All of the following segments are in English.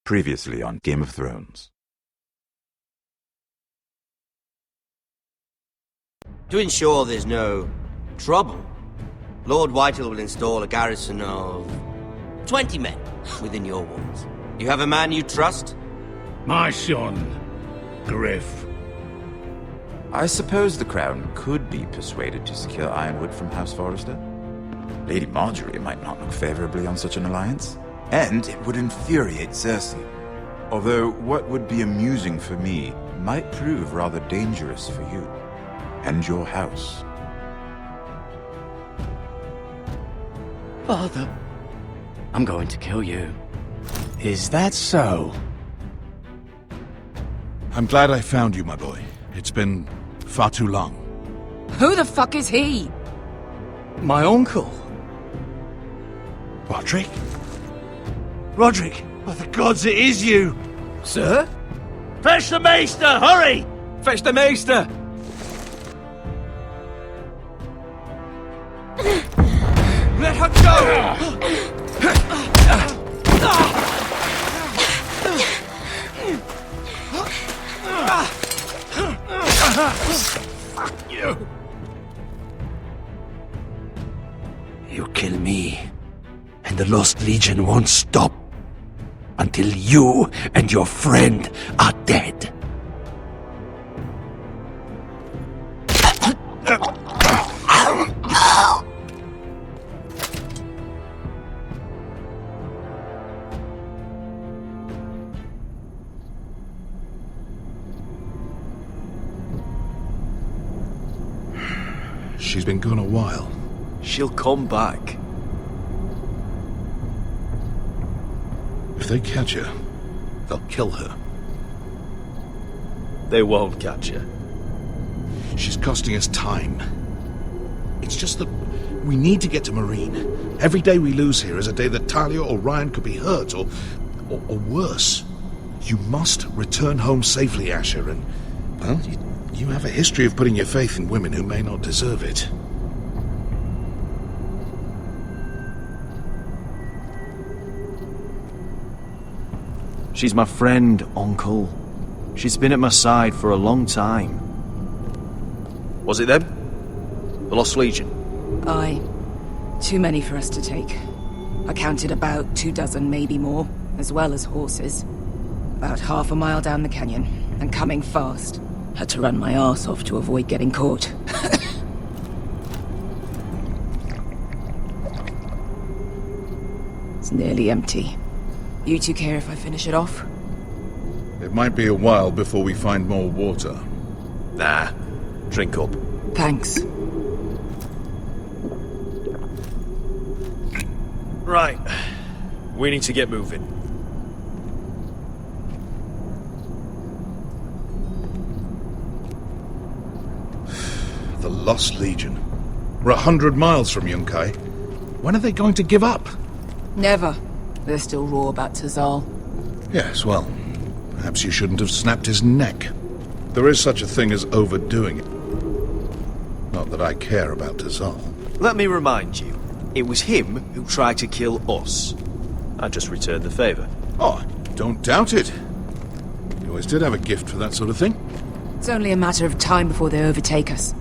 Previously on Game of Thrones. To ensure there's no trouble, Lord Whitehill will install a garrison of 20 men within your walls. You have a man you trust? My son, Griff. I suppose the Crown could be persuaded to secure Ironwood from House Forrester. Lady Marjorie might not look favorably on such an alliance, and it would infuriate Cersei. Although what would be amusing for me might prove rather dangerous for you and your house. Father, I'm going to kill you. Is that so? I'm glad I found you, my boy. It's been far too long. Who the fuck is he? My uncle. Roderick? Roderick! By the gods, it is you! Sir? Fetch the maester, hurry! Fetch the maester! Let her go! Fuck you! You kill me, and the Lost Legion won't stop until you and your friend are dead. She's been gone a while. She'll come back. If they catch her, they'll kill her. They won't catch her. She's costing us time. It's just that we need to get to Marine. Every day we lose here is a day that Talia or Ryan could be hurt, or worse. You must return home safely, Asher, and, well, you have a history of putting your faith in women who may not deserve it. She's my friend, Uncle. She's been at my side for a long time. Was it them? The Lost Legion? Aye. Too many for us to take. I counted about 24, maybe more, as well as horses. About half a mile down the canyon, and coming fast. Had to run my arse off to avoid getting caught. It's nearly empty. You two care if I finish it off? It might be a while before we find more water. Nah. Drink up. Thanks. Right. We need to get moving. The Lost Legion. We're 100 miles from Yunkai. When are they going to give up? Never. They're still raw about Tazal. Yes, well, perhaps you shouldn't have snapped his neck. There is such a thing as overdoing it. Not that I care about Tazal. Let me remind you, it was him who tried to kill us. I just returned the favor. Oh, don't doubt it. You always did have a gift for that sort of thing. It's only a matter of time before they overtake us.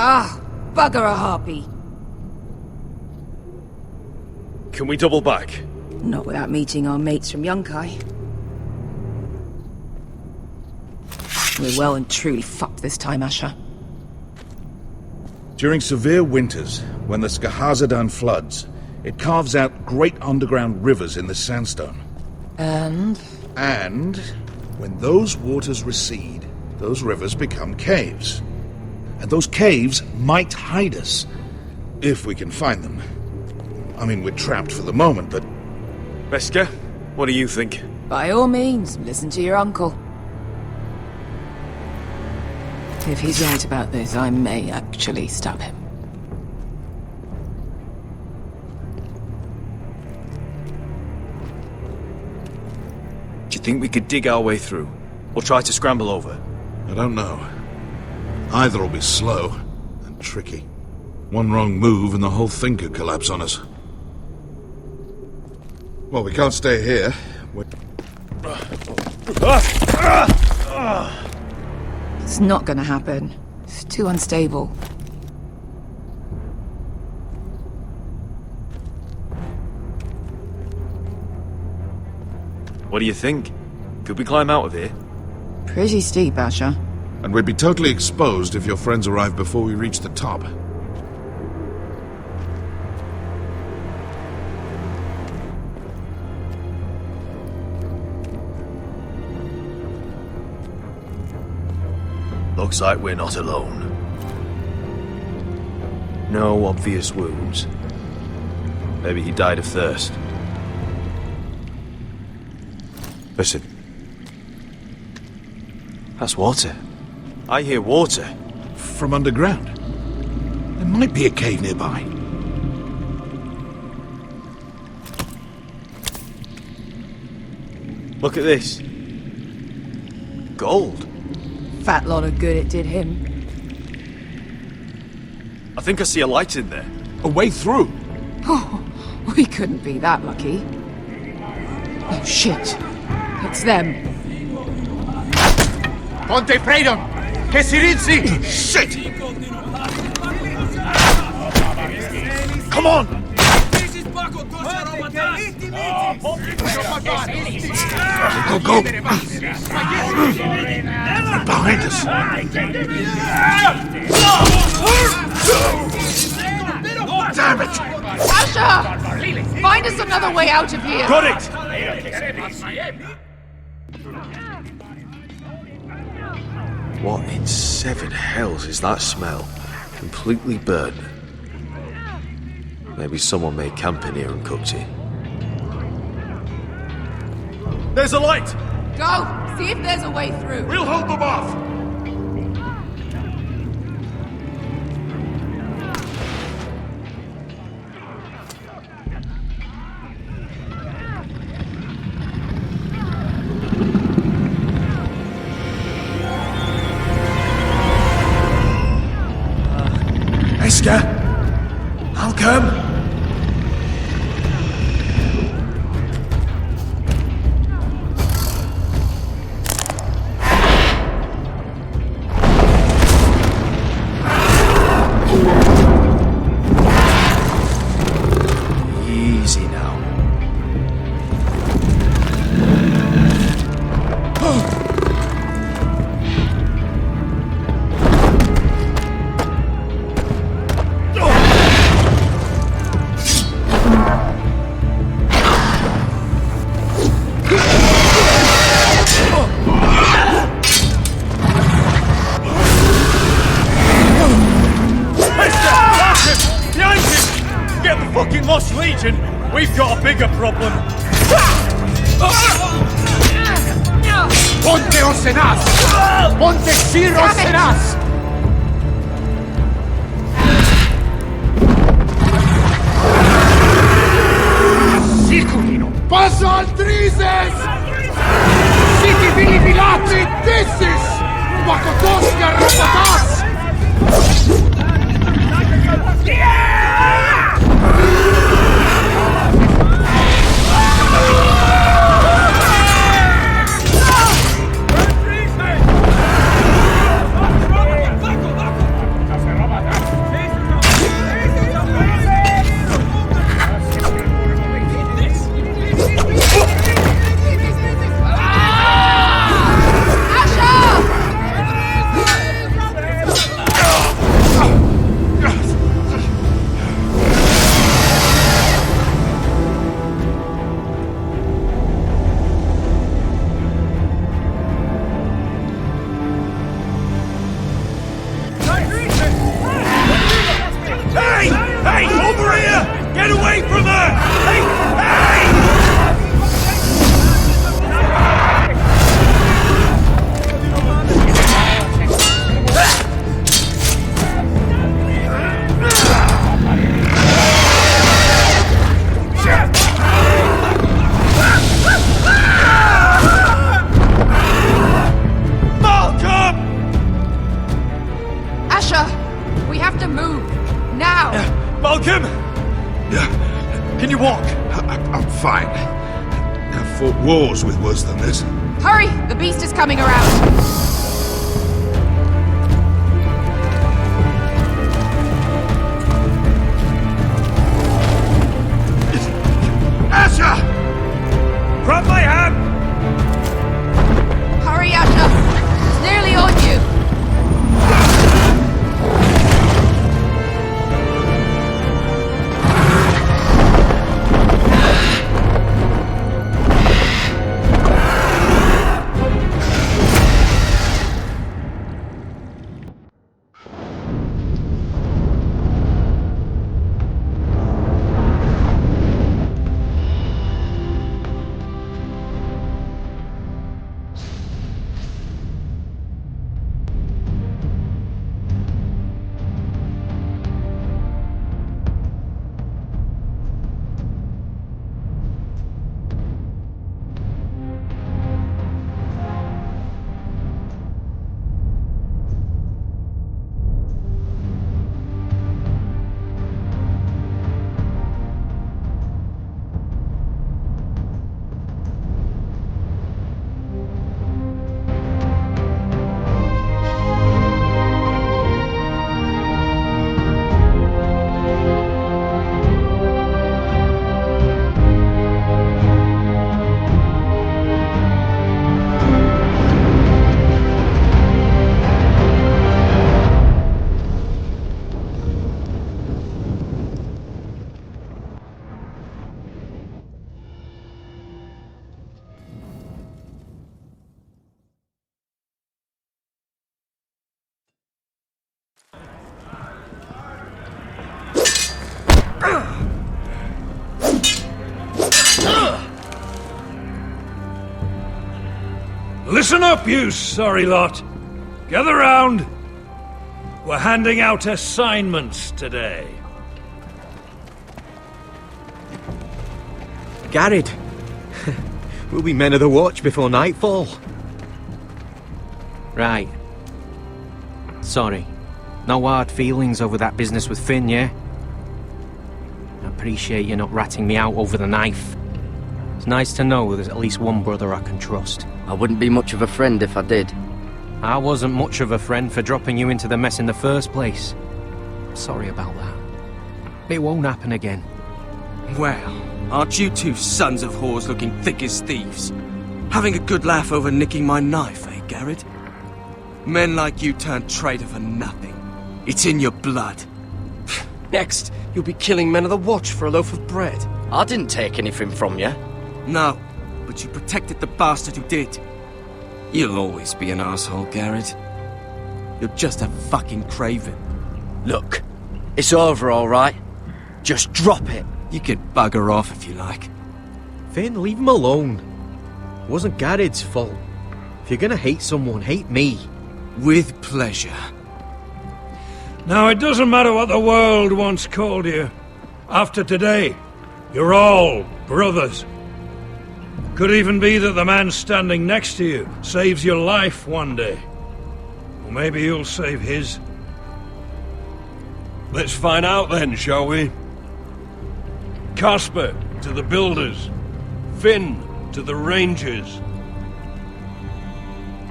Ah, bugger a harpy. Can we double back? Not without meeting our mates from Yunkai. We're well and truly fucked this time, Asher. During severe winters, when the Skahazadan floods, it carves out great underground rivers in the sandstone. And? And when those waters recede, those rivers become caves. And those caves might hide us, if we can find them. I mean, we're trapped for the moment, but... Veska, what do you think? By all means, listen to your uncle. If he's right about this, I may actually stab him. Do you think we could dig our way through? Or try to scramble over? I don't know. Either will be slow and tricky. One wrong move and the whole thing could collapse on us. Well, we can't stay here. It's not gonna happen. It's too unstable. What do you think? Could we climb out of here? Pretty steep, Asher. And we'd be totally exposed if your friends arrived before we reached the top. Looks like we're not alone. No obvious wounds. Maybe he died of thirst. Listen. That's water. I hear water. From underground. There might be a cave nearby. Look at this. Gold. Fat lot of good it did him. I think I see a light in there. A way through. Oh, we couldn't be that lucky. Oh shit. It's them. Ponte Freedom! Che si rizzi! Shit! Come on! Go, go! Behind us! Damn it! Asher! Find us another way out of here! Got it! What in seven hells is that smell? Completely burnt. Maybe someone made camp in here and cooked it. There's a light! Go! See if there's a way through. We'll hold them off! Esker! I'll come! Easy now. Lost Legion, we've got a bigger problem. Ponte Osenas! Ponte Sir Osenas! Sicurino! Passo al Trises! Siti Vilivilati Dissis! Wakotoska Robotas! Now! Malcolm! Can you walk? I'm fine. I've fought wars with worse than this. Hurry! The beast is coming around! Asher! Grab my hand! Hurry, Asher! It's nearly on you! Listen up, you sorry lot. Gather round. We're handing out assignments today. Garrett. We'll be men of the watch before nightfall. Right. Sorry. No hard feelings over that business with Finn, yeah? I appreciate you not ratting me out over the knife. It's nice to know there's at least one brother I can trust. I wouldn't be much of a friend if I did. I wasn't much of a friend for dropping you into the mess in the first place. Sorry about that. It won't happen again. Well, aren't you two sons of whores looking thick as thieves? Having a good laugh over nicking my knife, eh, Garrett? Men like you turn traitor for nothing. It's in your blood. Next, you'll be killing men of the watch for a loaf of bread. I didn't take anything from you. No, but you protected the bastard who did. You'll always be an asshole, Garrett. You're just a fucking craven. Look, it's over, all right? Just drop it. You can bugger off if you like. Finn, leave him alone. It wasn't Garrett's fault. If you're gonna hate someone, hate me. With pleasure. Now, it doesn't matter what the world once called you. After today, you're all brothers. Could even be that the man standing next to you saves your life one day. Or maybe you'll save his. Let's find out then, shall we? Casper to the builders. Finn to the rangers.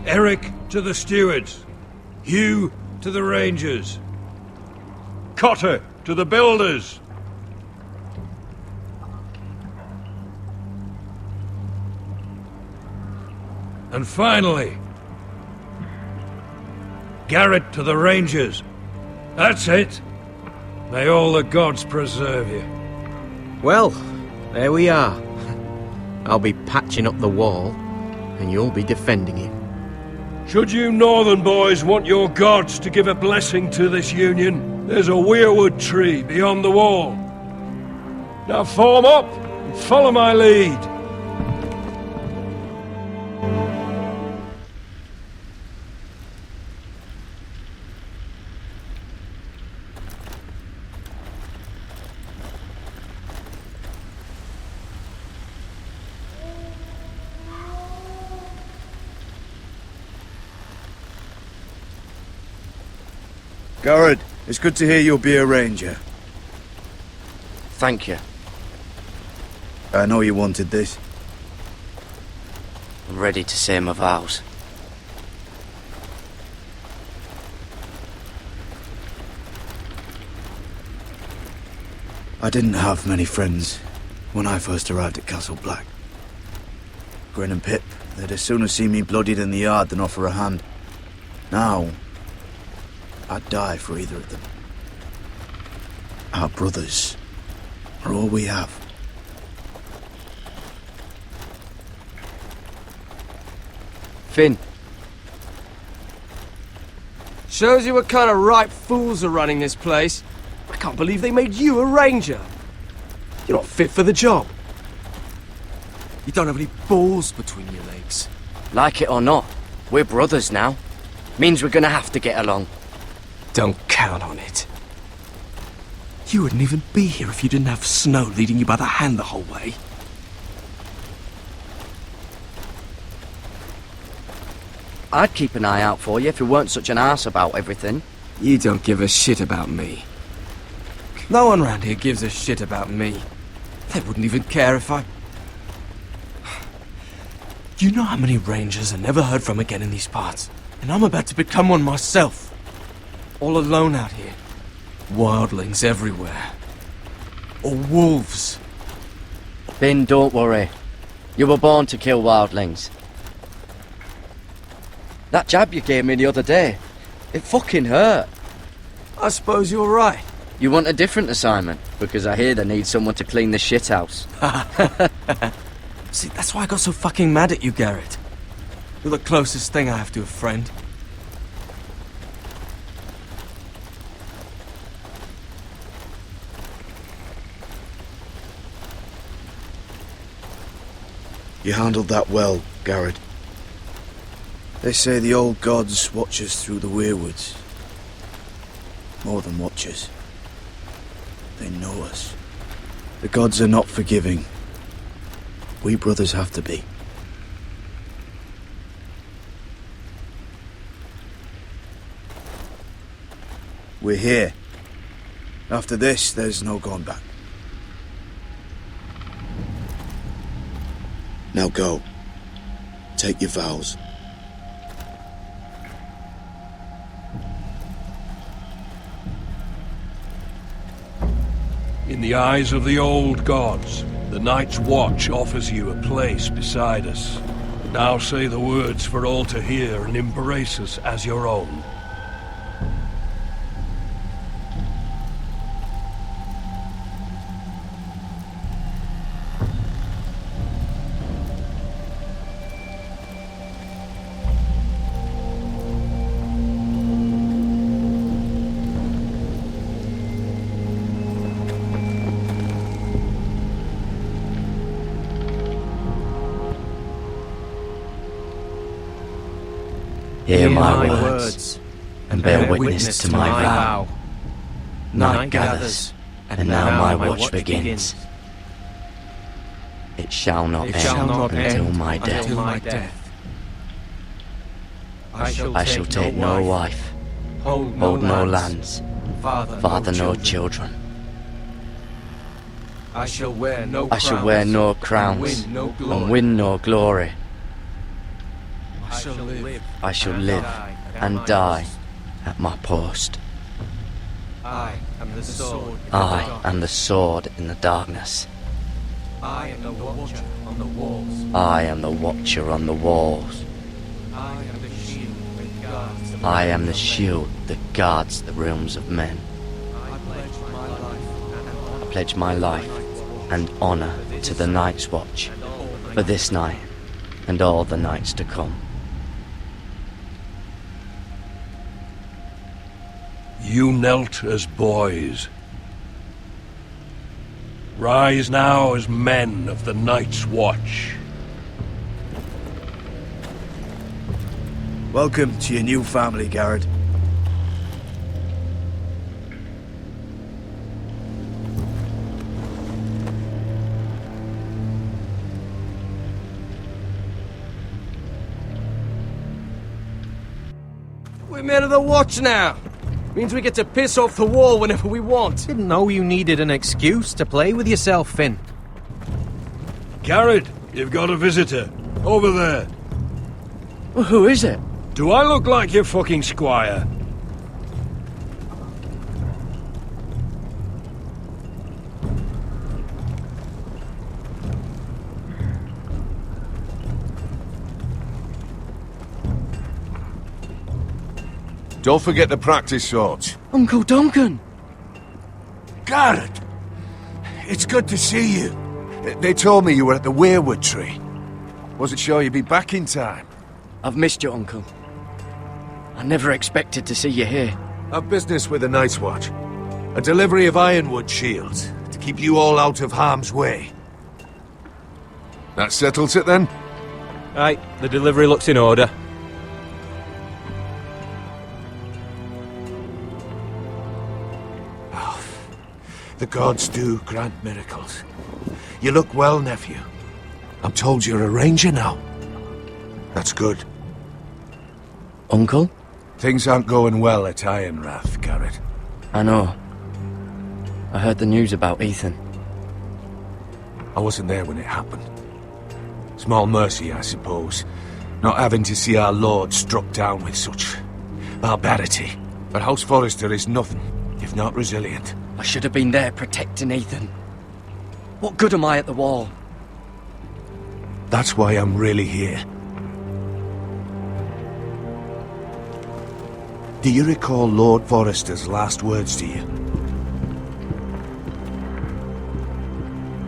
Eric to the stewards. Hugh to the rangers. Cotter to the builders. And finally, Garrett to the rangers. That's it. May all the gods preserve you. Well, there we are. I'll be patching up the wall, and you'll be defending it. Should you northern boys want your gods to give a blessing to this union, there's a weirwood tree beyond the wall. Now form up and follow my lead. Garrett, It's good to hear you'll be a ranger. Thank you. I know you wanted this. I'm ready to say my vows. I didn't have many friends when I first arrived at Castle Black. Grin and Pip, they'd as soon have seen me bloodied in the yard than offer a hand. Now, I'd die for either of them. Our brothers are all we have. Finn. Shows you what kind of ripe fools are running this place. I can't believe they made you a ranger. You're not fit for the job. You don't have any balls between your legs. Like it or not, we're brothers now. Means we're gonna have to get along. Don't count on it. You wouldn't even be here if you didn't have Snow leading you by the hand the whole way. I'd keep an eye out for you if you weren't such an arse about everything. You don't give a shit about me. No one round here gives a shit about me. They wouldn't even care if I... You know how many rangers are never heard from again in these parts? And I'm about to become one myself. All alone out here. Wildlings everywhere. Or wolves. Finn, don't worry. You were born to kill wildlings. That jab you gave me the other day, it fucking hurt. I suppose you're right. You want a different assignment? Because I hear they need someone to clean the shithouse. See, that's why I got so fucking mad at you, Garrett. You're the closest thing I have to a friend. You handled that well, Garrett. They say the old gods watch us through the weirwoods. More than watch us. They know us. The gods are not forgiving. We brothers have to be. We're here. After this, there's no going back. Now go. Take your vows. In the eyes of the old gods, the Night's Watch offers you a place beside us. Now say the words for all to hear and embrace us as your own. Hear my words, and bear witness to my vow. Night gathers, and now my watch begins. It shall not end until my death. I shall take no wife, hold no lands, father no children. I shall wear no crowns, and win no glory. I shall live and die at my post. I am the sword. I am the sword in the darkness. I am the watcher on the walls. I am the watcher on the walls. I am the shield that guards the I am the shield that guards the realms of men. I pledge my life and honor to the Night's Watch for this night and all the nights to come. You knelt as boys. Rise now as men of the Night's Watch. Welcome to your new family, Garrett. We're men of the watch now. Means we get to piss off the wall whenever we want. Didn't know you needed an excuse to play with yourself, Finn. Garrett, you've got a visitor. Over there. Well, who is it? Do I look like your fucking squire? Don't forget the practice swords. Uncle Duncan! Garrett! It's good to see you. They told me you were at the weirwood tree. Wasn't sure you'd be back in time. I've missed you, Uncle. I never expected to see you here. I've business with the Night's Watch. A delivery of ironwood shields to keep you all out of harm's way. That settles it then? Aye, the delivery looks in order. The gods do grant miracles. You look well, nephew. I'm told you're a ranger now. That's good. Uncle? Things aren't going well at Ironrath, Garrett. I know. I heard the news about Ethan. I wasn't there when it happened. Small mercy, I suppose, not having to see our lord struck down with such barbarity. But House Forrester is nothing if not resilient. I should have been there protecting Ethan. What good am I at the wall? That's why I'm really here. Do you recall Lord Forrester's last words to you?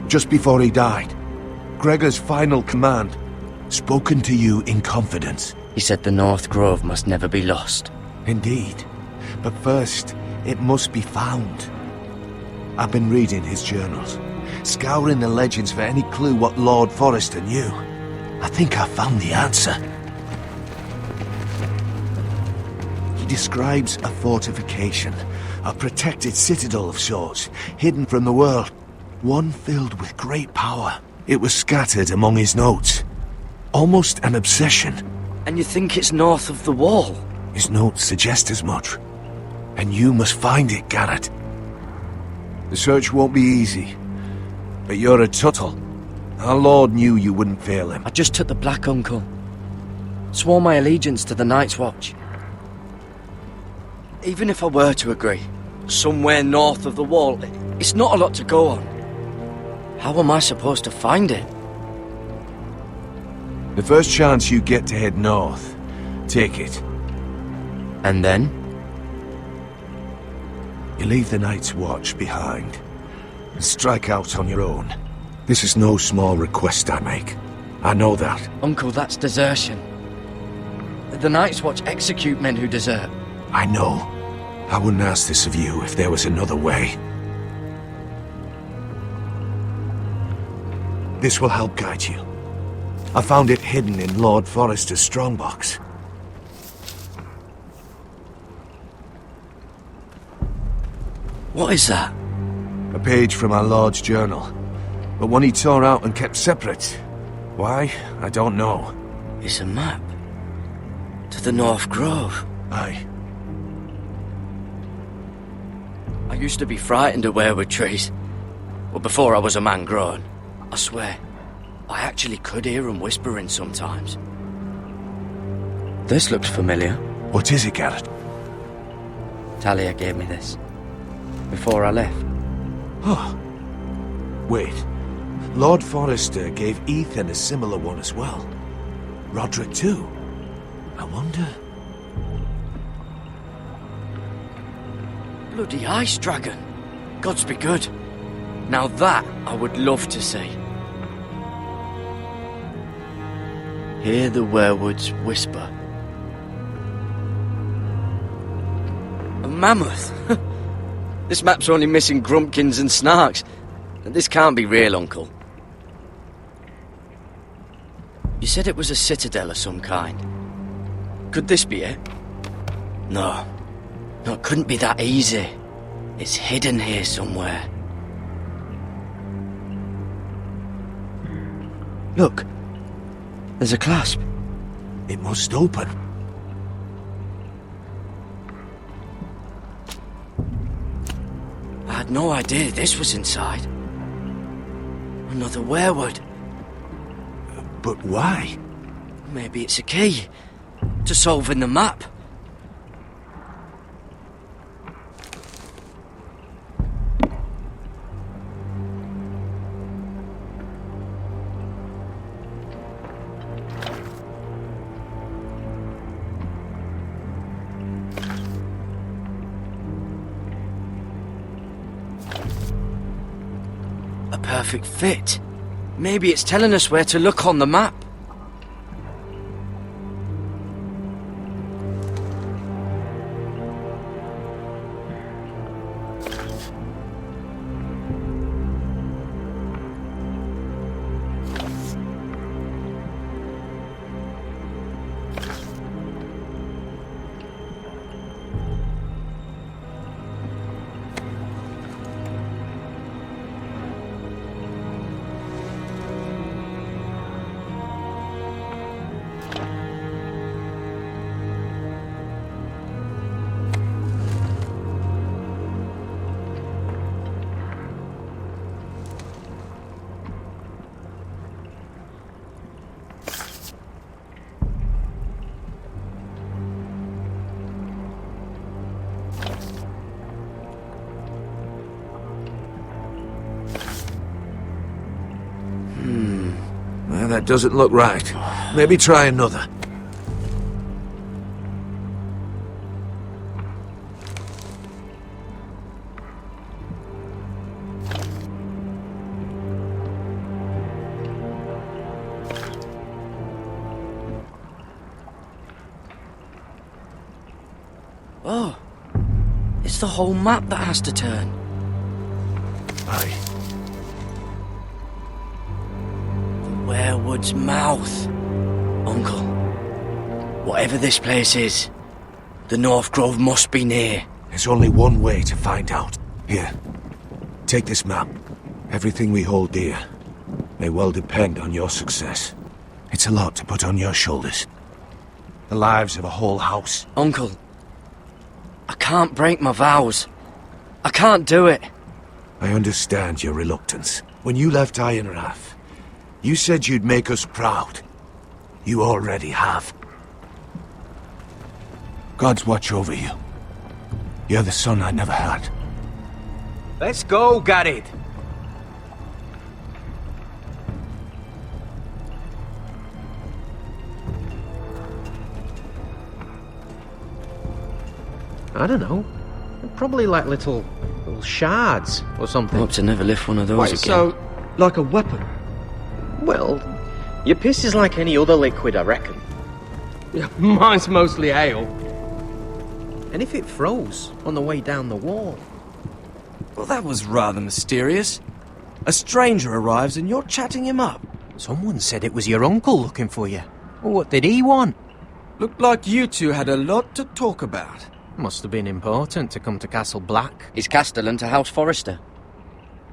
Just before he died, Gregor's final command, spoken to you in confidence. He said the North Grove must never be lost. Indeed. But first, it must be found. I've been reading his journals, scouring the legends for any clue what Lord Forrester knew. I think I found the answer. He describes a fortification, a protected citadel of sorts, hidden from the world, one filled with great power. It was scattered among his notes, almost an obsession. And you think it's north of the wall? His notes suggest as much. And you must find it, Garrett. The search won't be easy, but you're a Tuttle. Our Lord knew you wouldn't fail him. I just took the black, Uncle. Swore my allegiance to the Night's Watch. Even if I were to agree, somewhere north of the wall, it's not a lot to go on. How am I supposed to find it? The first chance you get to head north, take it. And then? You leave the Night's Watch behind and strike out on your own. This is no small request I make. I know that. Uncle, that's desertion. The Night's Watch execute men who desert. I know. I wouldn't ask this of you if there was another way. This will help guide you. I found it hidden in Lord Forrester's strongbox. What is that? A page from our Lord's journal, but one he tore out and kept separate. Why? I don't know. It's a map. To the North Grove. Aye. I used to be frightened of weirwood trees. Well, before I was a man grown. I swear, I actually could hear them whispering sometimes. This looks familiar. What is it, Garrett? Talia gave me this. Before I left. Oh. Wait. Lord Forrester gave Ethan a similar one as well. Roderick too. I wonder... Bloody ice dragon. Gods be good. Now that I would love to see. Hear the werewoods whisper. A mammoth. This map's only missing grumpkins and snarks. This can't be real, Uncle. You said it was a citadel of some kind. Could this be it? No. No, it couldn't be that easy. It's hidden here somewhere. Look. There's a clasp. It must open. I had no idea this was inside. Another werewood. But why? Maybe it's a key to solving the map. A perfect fit. Maybe it's telling us where to look on the map. Well, that doesn't look right. Maybe try another. Oh, it's the whole map that has to turn. Aye. The werewood's mouth. Uncle, whatever this place is, the North Grove must be near. There's only one way to find out. Here, take this map. Everything we hold dear may well depend on your success. It's a lot to put on your shoulders. The lives of a whole house. Uncle, I can't break my vows. I can't do it. I understand your reluctance. When you left Iron Wrath, you said you'd make us proud. You already have. God's watch over you. You're the son I never had. Let's go, Garrett. I don't know. Probably like little shards or something. Hope to never lift one of those Wait, again. so, like a weapon? Well, your piss is like any other liquid, I reckon. Yeah, mine's mostly ale. And if it froze on the way down the wall? Well, that was rather mysterious. A stranger arrives and you're chatting him up. Someone said it was your uncle looking for you. Well, what did he want? Looked like you two had a lot to talk about. Must have been important to come to Castle Black. It's Castellan to House Forrester.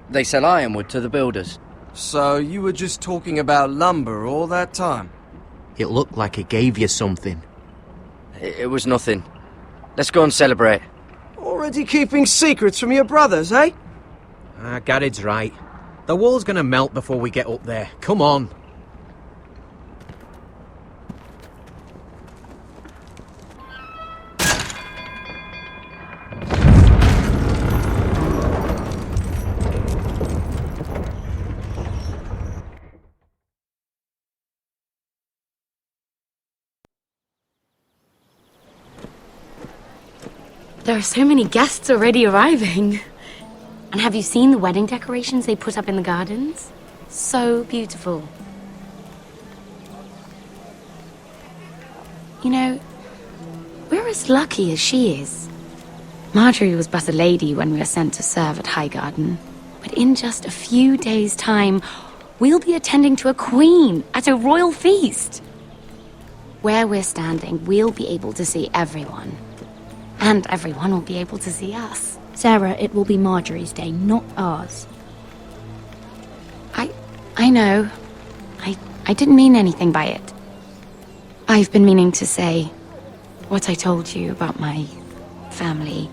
They sell ironwood to the builders. So you were just talking about lumber all that time? It looked like it gave you something. It was nothing. Let's go and celebrate. Already keeping secrets from your brothers, eh? Garrett's right. The wall's gonna melt before we get up there. Come on. There are so many guests already arriving. And have you seen the wedding decorations they put up in the gardens? So beautiful. You know, we're as lucky as she is. Marjorie was but a lady when we were sent to serve at Highgarden. But in just a few days' time, we'll be attending to a queen at a royal feast. Where we're standing, we'll be able to see everyone. And everyone will be able to see us. Sarah, it will be Marjorie's day, not ours. I know. I didn't mean anything by it. I've been meaning to say what I told you about my family.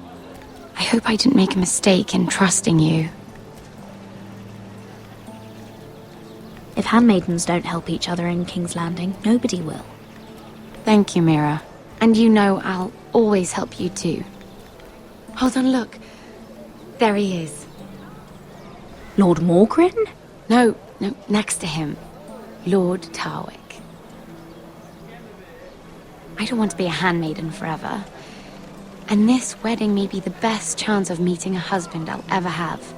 I I hope I didn't make a mistake in trusting you. If handmaidens don't help each other in King's Landing, nobody will. Thank you, Mira. And you know I'll always help you too. Hold on, look. There he is. Lord Morgrin? No, next to him. Lord Tarwick. I don't want to be a handmaiden forever. And this wedding may be the best chance of meeting a husband I'll ever have.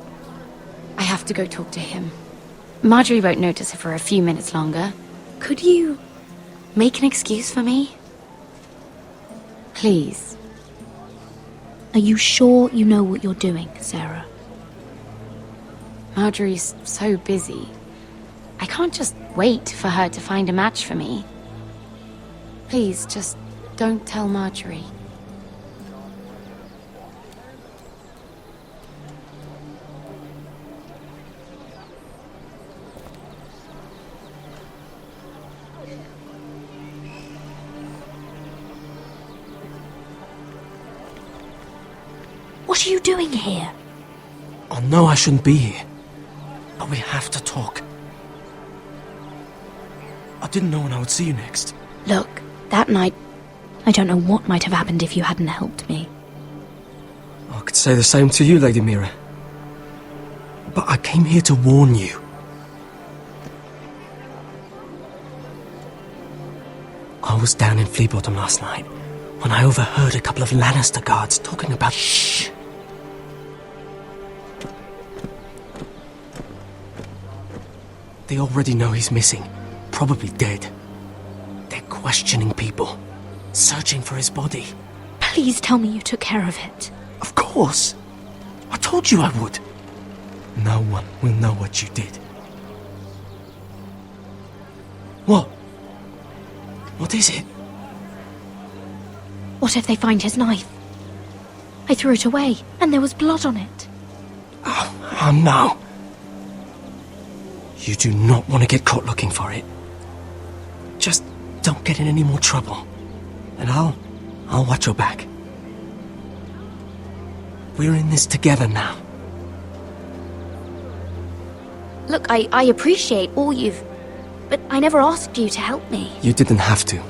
I have to go talk to him. Marjorie won't notice her for a few minutes longer. Could you make an excuse for me? Please. Are you sure you know what you're doing, Sarah? Marjorie's so busy. I can't just wait for her to find a match for me. Please, just don't tell Marjorie. What are you doing here? I know I shouldn't be here, but we have to talk. I didn't know when I would see you next. Look, that night, I don't know what might have happened if you hadn't helped me. I could say the same to you, Lady Mira. But I came here to warn you. I was down in Flea Bottom last night when I overheard a couple of Lannister guards talking about... Shh! They already know he's missing, probably dead. They're questioning people, searching for his body. Please tell me you took care of it. Of course! I told you I would. No one will know what you did. What? What is it? What if they find his knife? I threw it away, and there was blood on it. Oh no. You do not want to get caught looking for it. Just don't get in any more trouble. And I'll watch your back. We're in this together now. Look, I appreciate all you've... But I never asked you to help me. You didn't have to.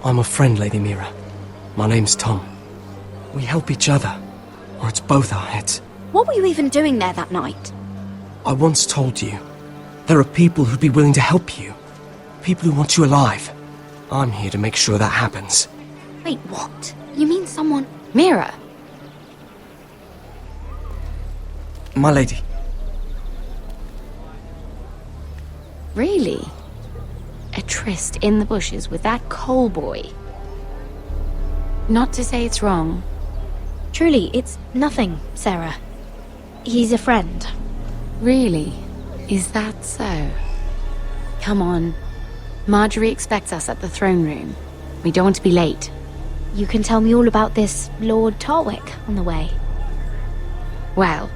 I'm a friend, Lady Mira. My name's Tom. We help each other, or it's both our heads. What were you even doing there that night? I once told you, there are people who'd be willing to help you. People who want you alive. I'm here to make sure that happens. Wait, what? You mean someone... Mira! My lady. Really? A tryst in the bushes with that coal boy? Not to say it's wrong. Truly, it's nothing, Sarah. He's a friend. Really? Is that so? Come on. Marjorie expects us at the throne room. We don't want to be late. You can tell me all about this Lord Tarwick on the way. Well,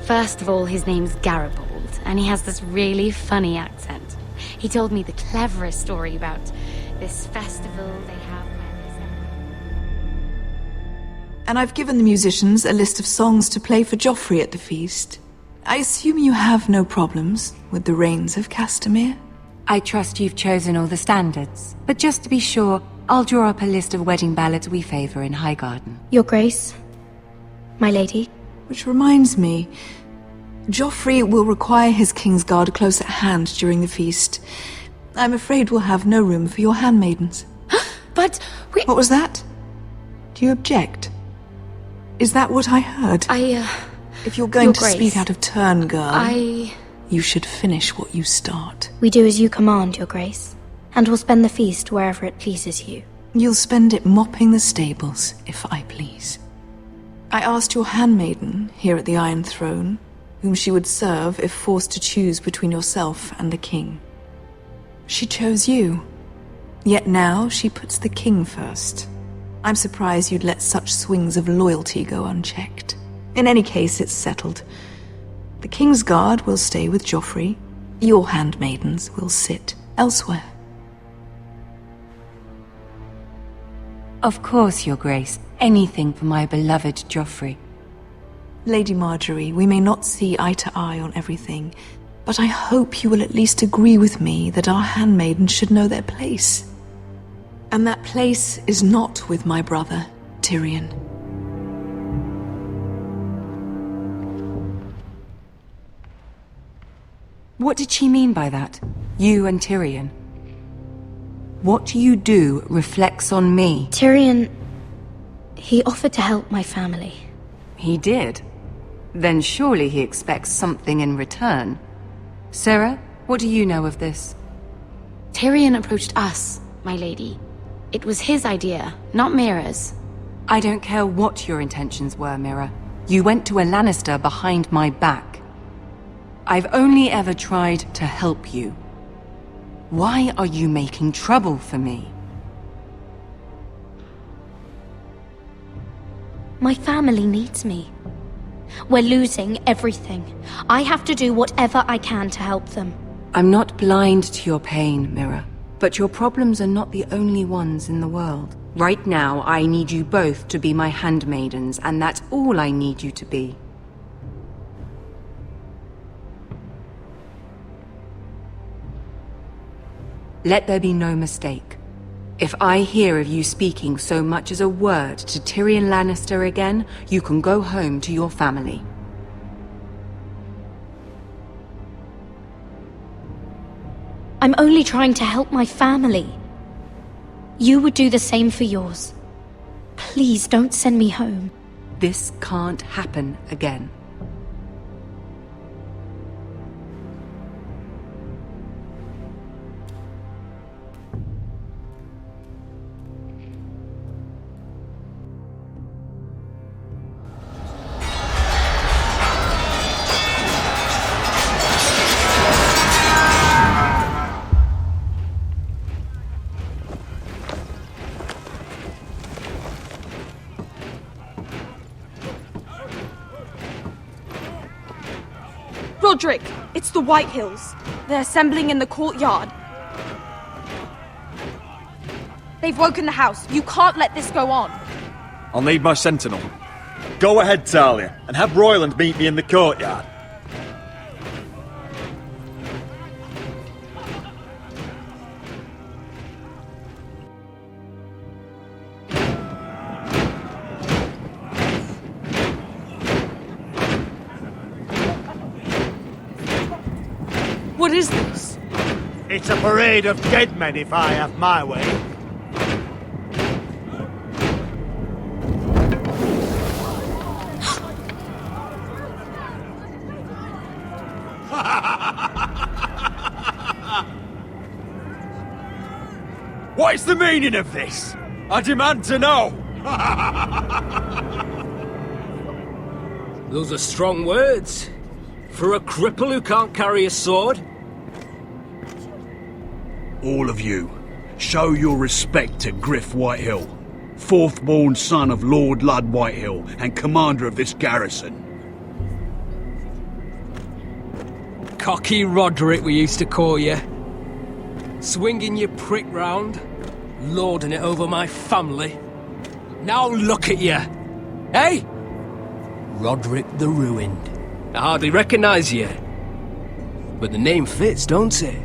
first of all, his name's Garibald, and he has this really funny accent. He told me the cleverest story about this festival they have And I've given the musicians a list of songs to play for Joffrey at the feast. I assume you have no problems with the Rains of Castamere? I trust you've chosen all the standards, but just to be sure, I'll draw up a list of wedding ballads we favor in Highgarden. Your Grace, my lady. Which reminds me, Joffrey will require his Kingsguard close at hand during the feast. I'm afraid we'll have no room for your handmaidens. But we... What was that? Do you object? Is that what I heard? If you're going to speak out of turn, girl, you should finish what you start. We do as you command, Your Grace, and we'll spend the feast wherever it pleases you. You'll spend it mopping the stables, if I please. I asked your handmaiden here at the Iron Throne whom she would serve if forced to choose between yourself and the king. She chose you. Yet now she puts the king first. I'm surprised you'd let such swings of loyalty go unchecked. In any case, it's settled. The Kingsguard will stay with Joffrey. Your handmaidens will sit elsewhere. Of course, Your Grace. anything for my beloved Joffrey. Lady Marjorie, we may not see eye to eye on everything, but I hope you will at least agree with me that our handmaidens should know their place. And that place is not with my brother, Tyrion. What did she mean by that? You and Tyrion? What you do reflects on me. Tyrion, he offered to help my family. He did? Then surely he expects something in return. Sarah, what do you know of this? Tyrion approached us, my lady. It was his idea, not Mira's. I don't care what your intentions were, Mira. You went to a Lannister behind my back. I've only ever tried to help you. Why are you making trouble for me? My family needs me. We're losing everything. I have to do whatever I can to help them. I'm not blind to your pain, Mira. But your problems are not the only ones in the world. Right now, I need you both to be my handmaidens, and that's all I need you to be. Let there be no mistake. If I hear of you speaking so much as a word to Tyrion Lannister again, you can go home to your family. I'm only trying to help my family. You would do the same for yours. Please don't send me home. This can't happen again. Roderick, it's the White Hills. They're assembling in the courtyard. They've woken the house. You can't let this go on. I'll need my sentinel. Go ahead, Talia, and have Royland meet me in the courtyard. What is this? It's a parade of dead men if I have my way. What is the meaning of this? I demand to know! Those are strong words. For a cripple who can't carry a sword? All of you, show your respect to Griff Whitehill, fourth-born son of Lord Ludd Whitehill and commander of this garrison. Cocky Roderick, we used to call you. Swinging your prick round, lording it over my family. Now look at you! Hey? Roderick the Ruined. I hardly recognise you. But the name fits, don't it?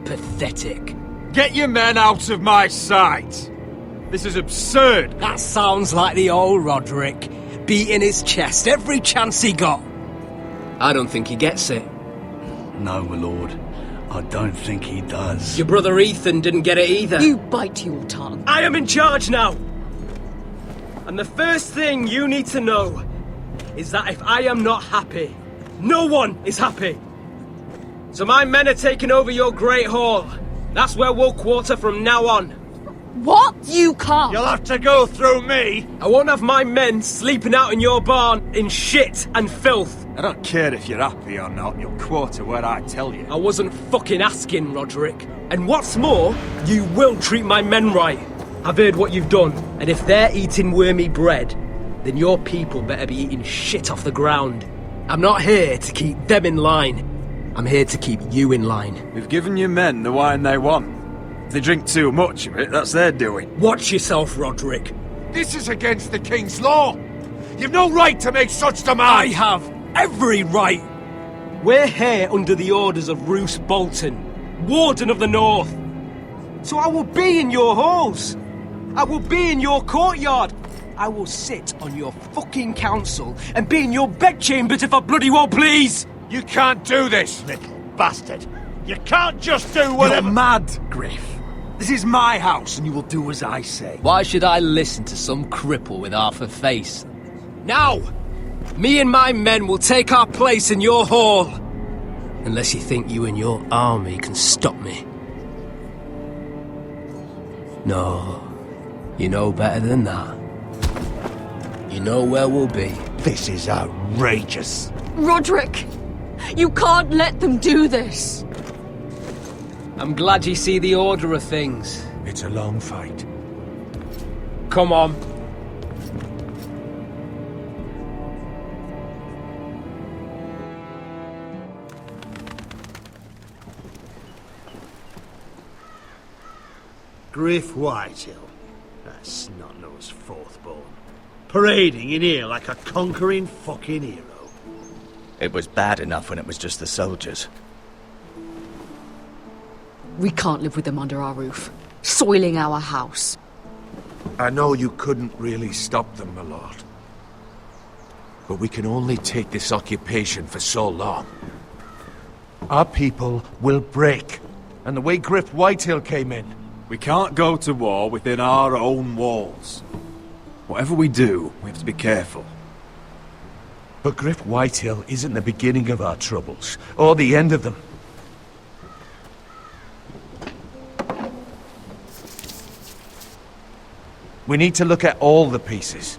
Pathetic. Get your men out of my sight! This is absurd! That sounds like the old Roderick, beating his chest every chance he got. I don't think he gets it. No, my lord. I don't think he does. Your brother Ethan didn't get it either. You bite your tongue. I am in charge now! And the first thing you need to know is that if I am not happy, no one is happy. So my men are taking over your Great Hall. That's where we'll quarter from now on. What? You can't. You'll have to go through me. I won't have my men sleeping out in your barn in shit and filth. I don't care if you're happy or not, you'll quarter where I tell you. I wasn't fucking asking, Roderick. And what's more, you will treat my men right. I've heard what you've done, and if they're eating wormy bread, then your people better be eating shit off the ground. I'm not here to keep them in line. I'm here to keep you in line. We've given your men the wine they want. If they drink too much of it, that's their doing. Watch yourself, Roderick. This is against the king's law. You've no right to make such demands. I have every right. We're here under the orders of Roose Bolton, Warden of the North. So I will be in your halls. I will be in your courtyard. I will sit on your fucking council and be in your bedchambers if I bloody well please. You can't do this, little bastard. You can't just do whatever. You're mad, Griff. This is my house and you will do as I say. Why should I listen to some cripple with half a face? Now, me and my men will take our place in your hall. Unless you think you and your army can stop me. No, you know better than that. You know where we'll be. This is outrageous. Roderick! You can't let them do this! I'm glad you see the order of things. It's a long fight. Come on. Griff Whitehill, that snot-nosed fourth-born, parading in here like a conquering fucking hero. It was bad enough when it was just the soldiers. We can't live with them under our roof, soiling our house. I know you couldn't really stop them, my lord. But we can only take this occupation for so long. Our people will break. And the way Griff Whitehill came in... We can't go to war within our own walls. Whatever we do, we have to be careful. But Griff Whitehill isn't the beginning of our troubles, or the end of them. We need to look at all the pieces.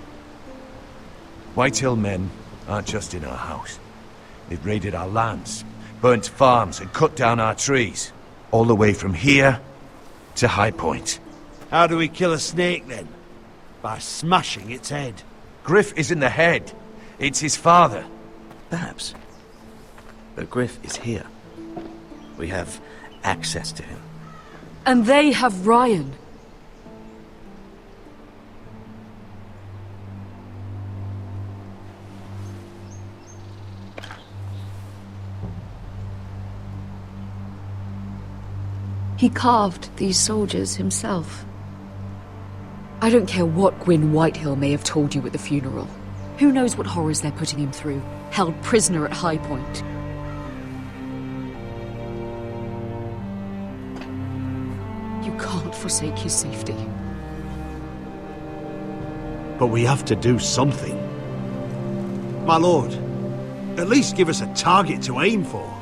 Whitehill men aren't just in our house. They've raided our lands, burnt farms and cut down our trees. All the way from here to High Point. How do we kill a snake, then? By smashing its head. Griff isn't the head. It's his father. Perhaps. But Griff is here. We have access to him. And they have Ryan. He carved these soldiers himself. I don't care what Gwyn Whitehill may have told you at the funeral. Who knows what horrors they're putting him through, held prisoner at High Point. You can't forsake his safety. But we have to do something. My lord, at least give us a target to aim for.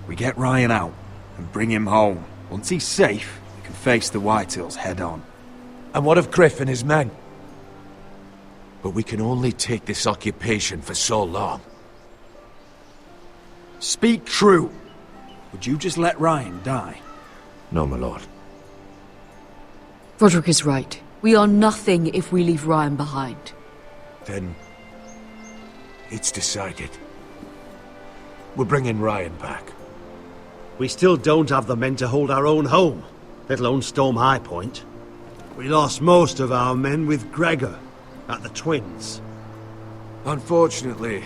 We get Ryan out and bring him home. Once he's safe, we can face the Whitehills head on. And what of Griff and his men? But we can only take this occupation for so long. Speak true. Would you just let Ryan die? No, my lord. Roderick is right. We are nothing if we leave Ryan behind. Then... it's decided. We're bringing Ryan back. We still don't have the men to hold our own home, let alone storm High Point. We lost most of our men with Gregor at the Twins. Unfortunately,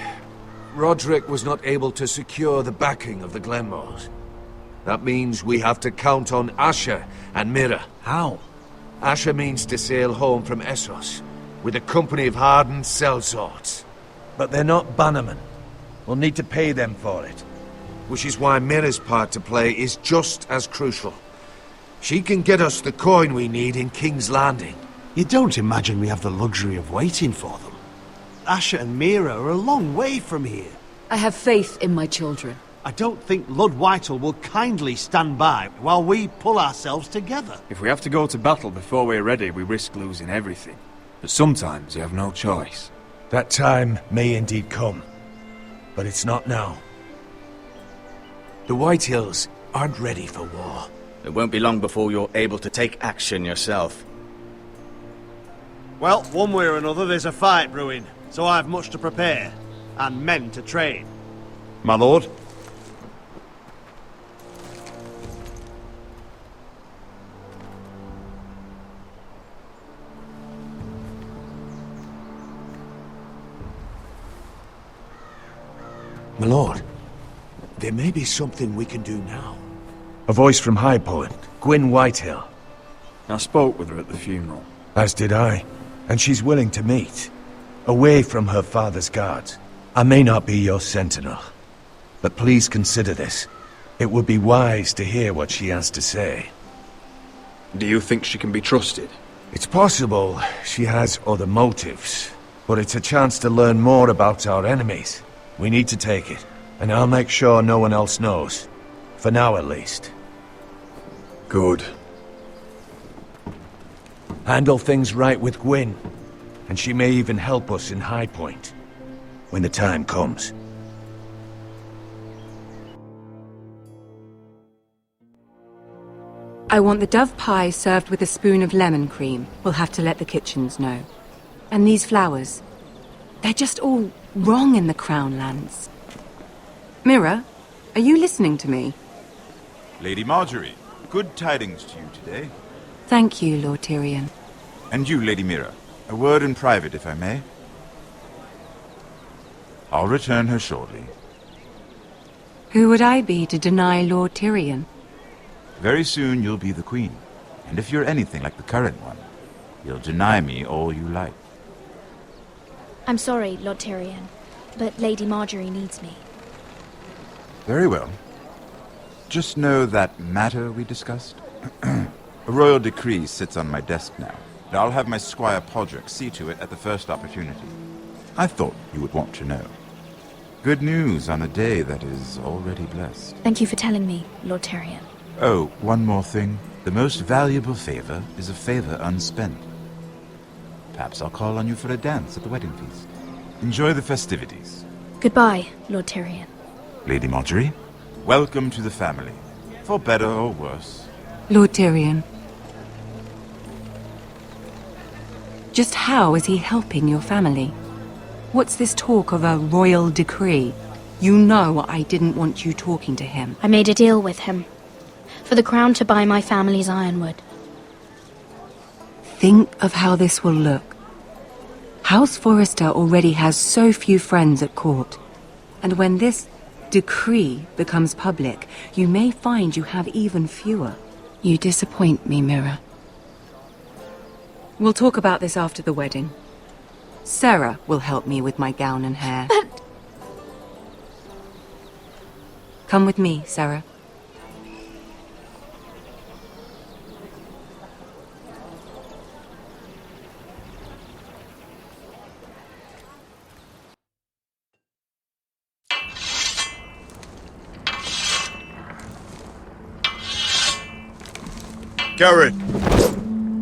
Roderick was not able to secure the backing of the Glenmores. That means we have to count on Asher and Mira. How? Asher means to sail home from Essos, with a company of hardened sellswords. But they're not bannermen. We'll need to pay them for it. Which is why Mira's part to play is just as crucial. She can get us the coin we need in King's Landing. You don't imagine we have the luxury of waiting for them? Asher and Mira are a long way from here. I have faith in my children. I don't think Lord Whitehill will kindly stand by while we pull ourselves together. If we have to go to battle before we're ready, we risk losing everything. But sometimes you have no choice. That time may indeed come. But it's not now. The Whitehills aren't ready for war. It won't be long before you're able to take action yourself. Well, one way or another, there's a fight brewing, so I've much to prepare, and men to train. My lord? My lord, there may be something we can do now. A voice from High Point, Gwyn Whitehill. I spoke with her at the funeral. As did I, and she's willing to meet. Away from her father's guards. I may not be your sentinel, but please consider this. It would be wise to hear what she has to say. Do you think she can be trusted? It's possible she has other motives, but it's a chance to learn more about our enemies. We need to take it, and I'll make sure no one else knows. For now, at least. Good. Handle things right with Gwyn, and she may even help us in High Point, when the time comes. I want the dove pie served with a spoon of lemon cream. We'll have to let the kitchens know. And these flowers. They're just all wrong in the Crown lands. Mira, are you listening to me? Lady Marjorie, good tidings to you today. Thank you, Lord Tyrion. And you, Lady Mira. A word in private, if I may. I'll return her shortly. Who would I be to deny Lord Tyrion? Very soon you'll be the queen. And if you're anything like the current one, you'll deny me all you like. I'm sorry, Lord Tyrion, but Lady Marjorie needs me. Very well. Just know that matter we discussed? A royal decree sits on my desk now, and I'll have my Squire Podrick see to it at the first opportunity. I thought you would want to know. Good news on a day that is already blessed. Thank you for telling me, Lord Tyrion. Oh, one more thing. The most valuable favor is a favor unspent. Perhaps I'll call on you for a dance at the wedding feast. Enjoy the festivities. Goodbye, Lord Tyrion. Lady Marjorie, welcome to the family. For better or worse. Lord Tyrion. Just how is he helping your family? What's this talk of a royal decree? You know I didn't want you talking to him. I made a deal with him. For the crown to buy my family's ironwood. Think of how this will look. House Forrester already has so few friends at court. And when this decree becomes public, you may find you have even fewer. You disappoint me, Mira. We'll talk about this after the wedding. Sarah will help me with my gown and hair. But... Come with me, Sarah. Garrett!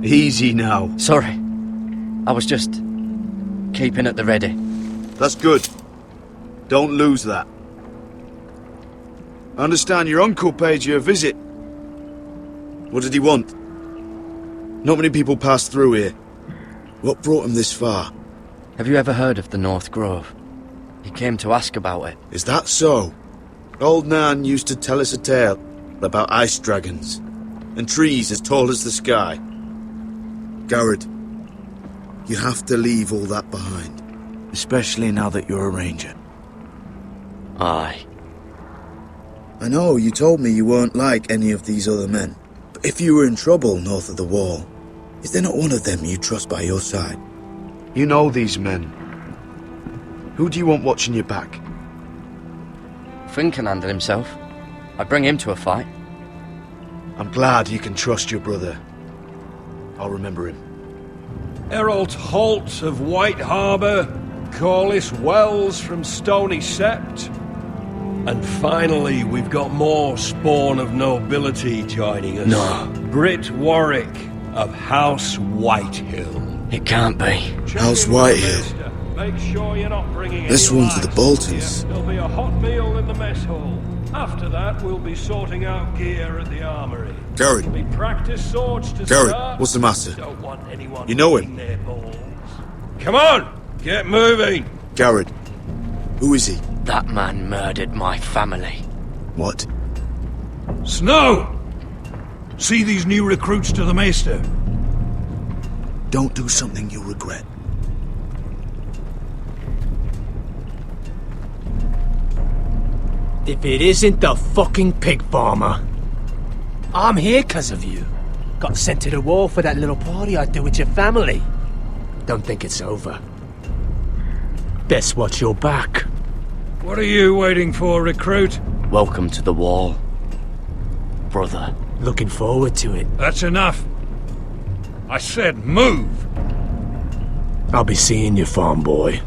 Easy now. Sorry. I was just keeping at the ready. That's good. Don't lose that. I understand your uncle paid you a visit. What did he want? Not many people pass through here. What brought him this far? Have you ever heard of the North Grove? He came to ask about it. Is that so? Old Nan used to tell us a tale about ice dragons and trees as tall as the sky. Garrett, you have to leave all that behind. Especially now that you're a ranger. Aye. I know, you told me you weren't like any of these other men. But if you were in trouble north of the wall, is there not one of them you trust by your side? You know these men. Who do you want watching your back? Finn can handle himself. I'd bring him to a fight. I'm glad you can trust your brother. I'll remember him. Errol Holt of White Harbour, Corliss Wells from Stony Sept. And finally, we've got more spawn of nobility joining us. No. Britt Warwick of House Whitehill. It can't be. House Whitehill. Make sure you're not bringing This any one's to the lights. Boltons. There'll be a hot meal in the mess hall. After that, we'll be sorting out gear at the armory. Garrett. We practice swords to Garrett, start. what's the matter? Don't want anyone You know him? eating their balls. Come on, get moving. Garrett, who is he? That man murdered my family. What? Snow! See these new recruits to the Maester? Don't do something you'll regret. If it isn't the fucking pig farmer. I'm here 'cause of you. Got sent to the war for that little party I do with your family. Don't think it's over. Best watch your back. What are you waiting for, recruit? Welcome to the wall, brother. Looking forward to it. That's enough. I said move! I'll be seeing you, farm boy.